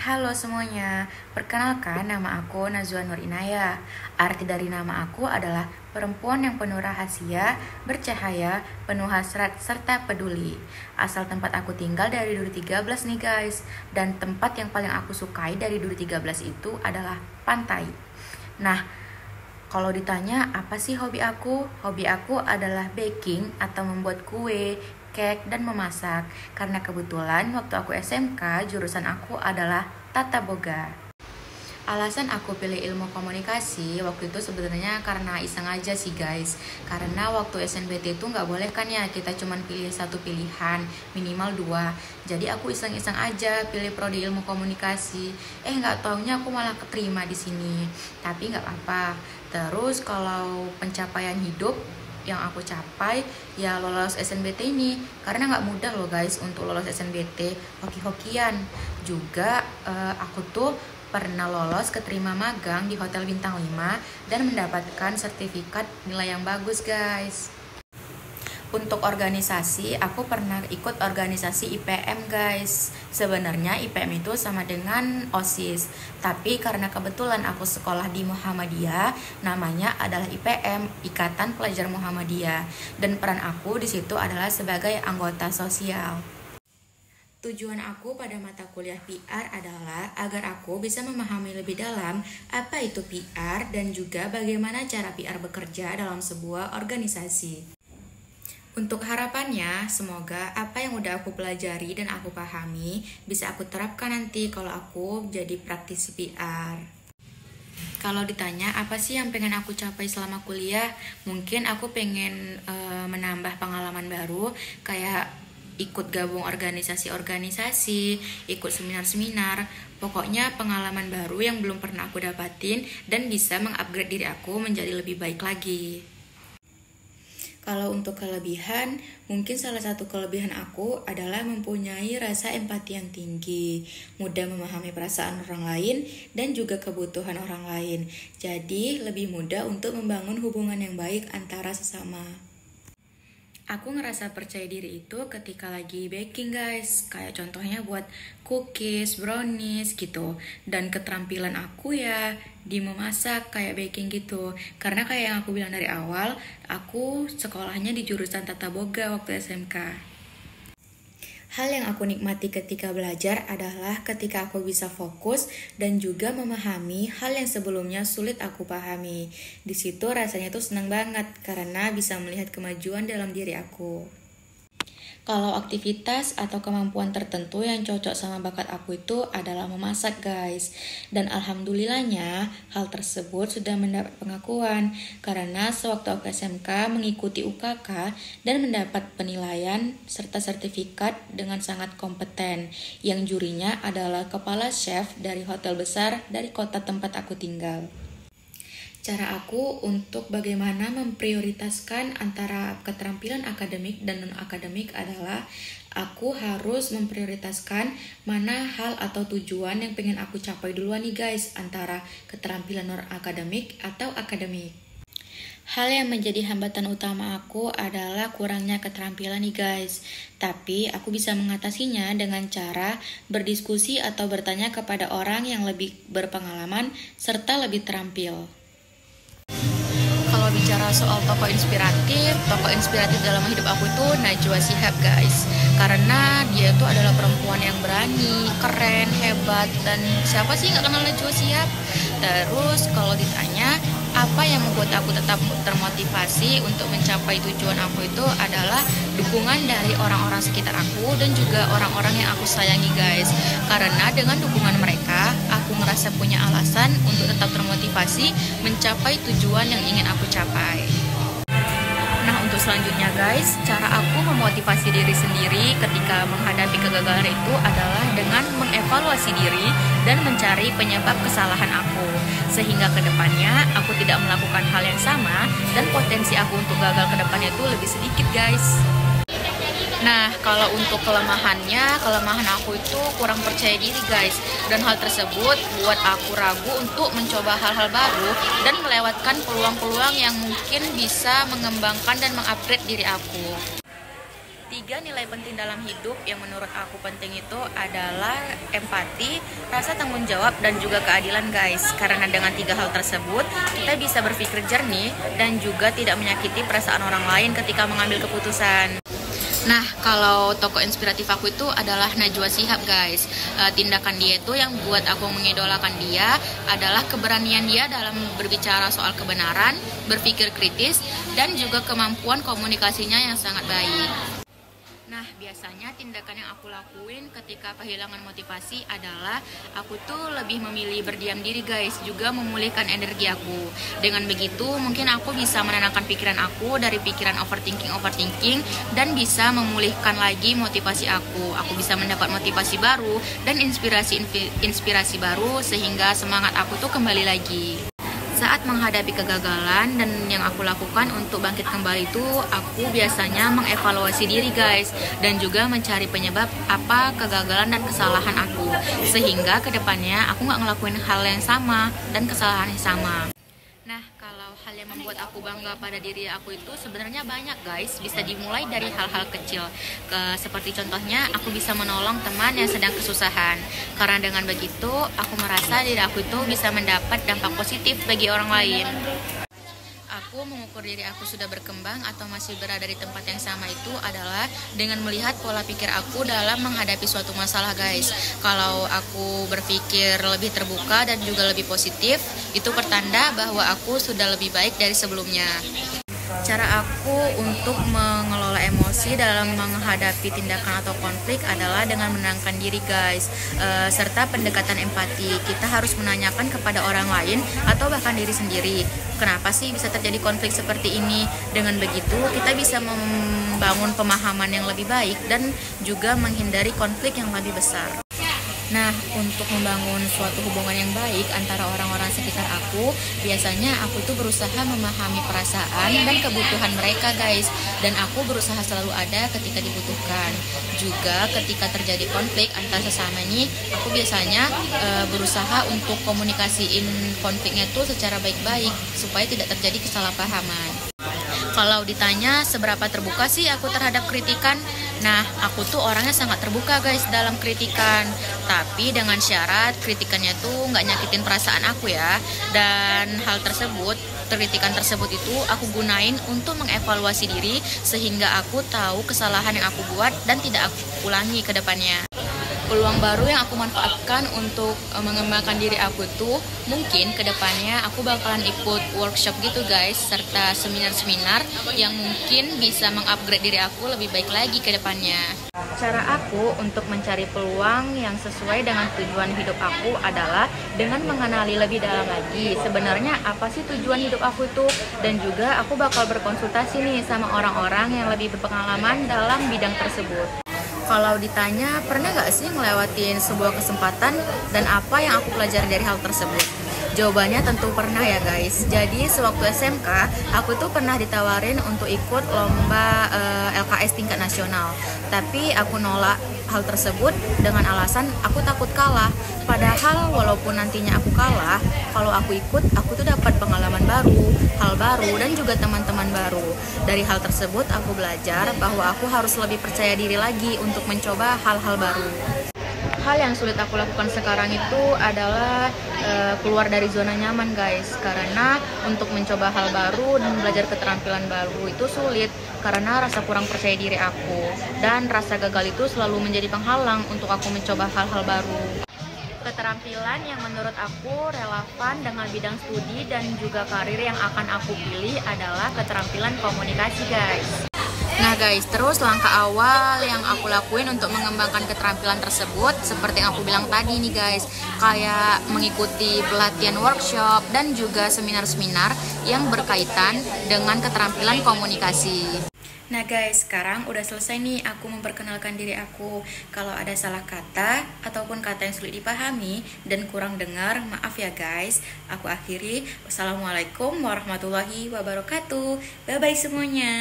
Halo semuanya, perkenalkan nama aku Nazwa Nur Inaya. Arti dari nama aku adalah perempuan yang penuh rahasia, bercahaya, penuh hasrat, serta peduli. Asal tempat aku tinggal dari Duri 13 nih guys. Dan tempat yang paling aku sukai dari Duri 13 itu adalah pantai. Nah, kalau ditanya apa sih hobi aku? Hobi aku adalah baking atau membuat kue, cake, dan memasak. Karena kebetulan waktu aku SMK, jurusan aku adalah tata boga. Alasan aku pilih ilmu komunikasi waktu itu sebenarnya karena iseng aja sih guys. Karena waktu SNBT itu nggak boleh kan ya kita cuman pilih satu pilihan, minimal dua. Jadi aku iseng-iseng aja pilih prodi ilmu komunikasi. Nggak taunya aku malah keterima di sini. Tapi nggak apa-apa. Terus kalau pencapaian hidup yang aku capai ya lolos SNBT ini, karena nggak mudah loh guys untuk lolos SNBT, hoki-hokian juga. Aku tuh pernah lolos keterima magang di Hotel Bintang 5 dan mendapatkan sertifikat nilai yang bagus guys. Untuk organisasi, aku pernah ikut organisasi IPM guys. Sebenarnya IPM itu sama dengan OSIS, tapi karena kebetulan aku sekolah di Muhammadiyah, namanya adalah IPM, Ikatan Pelajar Muhammadiyah, dan peran aku di situ adalah sebagai anggota sosial. Tujuan aku pada mata kuliah PR adalah agar aku bisa memahami lebih dalam apa itu PR dan juga bagaimana cara PR bekerja dalam sebuah organisasi. Untuk harapannya, semoga apa yang udah aku pelajari dan aku pahami bisa aku terapkan nanti kalau aku jadi praktisi PR. Kalau ditanya apa sih yang pengen aku capai selama kuliah, mungkin aku pengen menambah pengalaman baru, kayak ikut gabung organisasi-organisasi, ikut seminar-seminar, pokoknya pengalaman baru yang belum pernah aku dapatin dan bisa mengupgrade diri aku menjadi lebih baik lagi. Kalau untuk kelebihan, mungkin salah satu kelebihan aku adalah mempunyai rasa empati yang tinggi, mudah memahami perasaan orang lain dan juga kebutuhan orang lain. Jadi, lebih mudah untuk membangun hubungan yang baik antara sesama. Aku ngerasa percaya diri itu ketika lagi baking guys, kayak contohnya buat cookies, brownies gitu. Dan keterampilan aku ya di memasak kayak baking gitu. Karena kayak yang aku bilang dari awal, aku sekolahnya di jurusan tata boga waktu SMK. Hal yang aku nikmati ketika belajar adalah ketika aku bisa fokus dan juga memahami hal yang sebelumnya sulit aku pahami. Di situ rasanya tuh senang banget karena bisa melihat kemajuan dalam diri aku. Kalau aktivitas atau kemampuan tertentu yang cocok sama bakat aku itu adalah memasak guys. Dan alhamdulillahnya hal tersebut sudah mendapat pengakuan karena sewaktu aku SMK mengikuti UKK dan mendapat penilaian serta sertifikat dengan sangat kompeten. Yang jurinya adalah kepala chef dari hotel besar dari kota tempat aku tinggal. Cara aku untuk bagaimana memprioritaskan antara keterampilan akademik dan non-akademik adalah aku harus memprioritaskan mana hal atau tujuan yang pengen aku capai duluan nih guys, antara keterampilan non-akademik atau akademik. Hal yang menjadi hambatan utama aku adalah kurangnya keterampilan nih guys. Tapi aku bisa mengatasinya dengan cara berdiskusi atau bertanya kepada orang yang lebih berpengalaman serta lebih terampil. Kalau bicara soal tokoh inspiratif dalam hidup aku itu Najwa Shihab guys. Karena dia itu adalah perempuan yang berani, keren, hebat, dan siapa sih nggak kenal Najwa Shihab? Terus kalau ditanya apa yang membuat aku tetap termotivasi untuk mencapai tujuan aku itu adalah dukungan dari orang-orang sekitar aku dan juga orang-orang yang aku sayangi guys. Karena dengan dukungan mereka, aku merasa punya alasan untuk tetap termotivasi mencapai tujuan yang ingin aku capai. Nah, untuk selanjutnya guys, cara aku memotivasi diri sendiri ketika menghadapi kegagalan itu adalah dengan mengevaluasi diri dan mencari penyebab kesalahan aku. Sehingga kedepannya aku tidak melakukan hal yang sama dan potensi aku untuk gagal kedepannya itu lebih sedikit guys. Nah, kalau untuk kelemahan aku itu kurang percaya diri guys. Dan hal tersebut buat aku ragu untuk mencoba hal-hal baru dan melewatkan peluang-peluang yang mungkin bisa mengembangkan dan mengupgrade diri aku. 3. 3 nilai penting dalam hidup yang menurut aku penting itu adalah empati, rasa tanggung jawab, dan juga keadilan guys. Karena dengan 3 hal tersebut, kita bisa berpikir jernih dan juga tidak menyakiti perasaan orang lain ketika mengambil keputusan. Nah, kalau tokoh inspiratif aku itu adalah Najwa Shihab guys. Tindakan dia itu yang buat aku mengidolakan dia adalah keberanian dia dalam berbicara soal kebenaran, berpikir kritis, dan juga kemampuan komunikasinya yang sangat baik. Nah, biasanya tindakan yang aku lakuin ketika kehilangan motivasi adalah aku tuh lebih memilih berdiam diri guys, juga memulihkan energi aku. Dengan begitu, mungkin aku bisa menenangkan pikiran aku dari pikiran overthinking dan bisa memulihkan lagi motivasi aku. Aku bisa mendapat motivasi baru dan inspirasi baru sehingga semangat aku tuh kembali lagi. Saat menghadapi kegagalan dan yang aku lakukan untuk bangkit kembali itu, aku biasanya mengevaluasi diri guys, dan juga mencari penyebab apa kegagalan dan kesalahan aku, sehingga kedepannya aku nggak ngelakuin hal yang sama dan kesalahan yang sama. Nah, kalau hal yang membuat aku bangga pada diri aku itu sebenarnya banyak guys. Bisa dimulai dari hal-hal kecil. Seperti contohnya aku bisa menolong teman yang sedang kesusahan. Karena dengan begitu aku merasa diri aku itu bisa mendapat dampak positif bagi orang lain. Aku mengukur diri aku sudah berkembang atau masih berada di tempat yang sama itu adalah dengan melihat pola pikir aku dalam menghadapi suatu masalah guys. Kalau aku berpikir lebih terbuka dan juga lebih positif, itu pertanda bahwa aku sudah lebih baik dari sebelumnya. Cara aku untuk mengelola emosi dalam menghadapi tindakan atau konflik adalah dengan menenangkan diri guys, serta pendekatan empati. Kita harus menanyakan kepada orang lain atau bahkan diri sendiri, kenapa sih bisa terjadi konflik seperti ini. Dengan begitu kita bisa membangun pemahaman yang lebih baik dan juga menghindari konflik yang lebih besar. Nah, untuk membangun suatu hubungan yang baik antara orang-orang sekitar aku, biasanya aku tuh berusaha memahami perasaan dan kebutuhan mereka guys. Dan aku berusaha selalu ada ketika dibutuhkan. Juga ketika terjadi konflik antar sesama nih, aku biasanya berusaha untuk komunikasiin konfliknya tuh secara baik-baik supaya tidak terjadi kesalahpahaman. Kalau ditanya seberapa terbuka sih aku terhadap kritikan, nah aku tuh orangnya sangat terbuka guys dalam kritikan. Tapi dengan syarat kritikannya tuh nggak nyakitin perasaan aku ya. Dan hal tersebut, kritikan tersebut itu aku gunain untuk mengevaluasi diri sehingga aku tahu kesalahan yang aku buat dan tidak aku ulangi ke depannya. Peluang baru yang aku manfaatkan untuk mengembangkan diri aku tuh mungkin kedepannya aku bakalan ikut workshop gitu guys, serta seminar-seminar yang mungkin bisa mengupgrade diri aku lebih baik lagi ke depannya. Cara aku untuk mencari peluang yang sesuai dengan tujuan hidup aku adalah dengan mengenali lebih dalam lagi sebenarnya apa sih tujuan hidup aku itu, dan juga aku bakal berkonsultasi nih sama orang-orang yang lebih berpengalaman dalam bidang tersebut. Kalau ditanya, pernah gak sih ngelewatin sebuah kesempatan dan apa yang aku pelajari dari hal tersebut? Jawabannya tentu pernah ya guys. Jadi sewaktu SMK, aku tuh pernah ditawarin untuk ikut lomba LKS tingkat nasional. Tapi aku nolak hal tersebut dengan alasan aku takut kalah. Padahal walaupun nantinya aku kalah, kalau aku ikut, aku tuh dapat pengalaman baru, hal baru, dan juga teman-teman baru. Dari hal tersebut aku belajar bahwa aku harus lebih percaya diri lagi untuk mencoba hal-hal baru. Hal yang sulit aku lakukan sekarang itu adalah keluar dari zona nyaman guys. Karena untuk mencoba hal baru dan belajar keterampilan baru itu sulit karena rasa kurang percaya diri aku. Dan rasa gagal itu selalu menjadi penghalang untuk aku mencoba hal-hal baru. Keterampilan yang menurut aku relevan dengan bidang studi dan juga karir yang akan aku pilih adalah keterampilan komunikasi guys. Nah guys, terus langkah awal yang aku lakuin untuk mengembangkan keterampilan tersebut seperti yang aku bilang tadi nih guys, kayak mengikuti pelatihan workshop dan juga seminar-seminar yang berkaitan dengan keterampilan komunikasi. Nah guys, sekarang udah selesai nih aku memperkenalkan diri aku. Kalau ada salah kata ataupun kata yang sulit dipahami dan kurang dengar, maaf ya guys. Aku akhiri. Wassalamualaikum warahmatullahi wabarakatuh. Bye bye semuanya.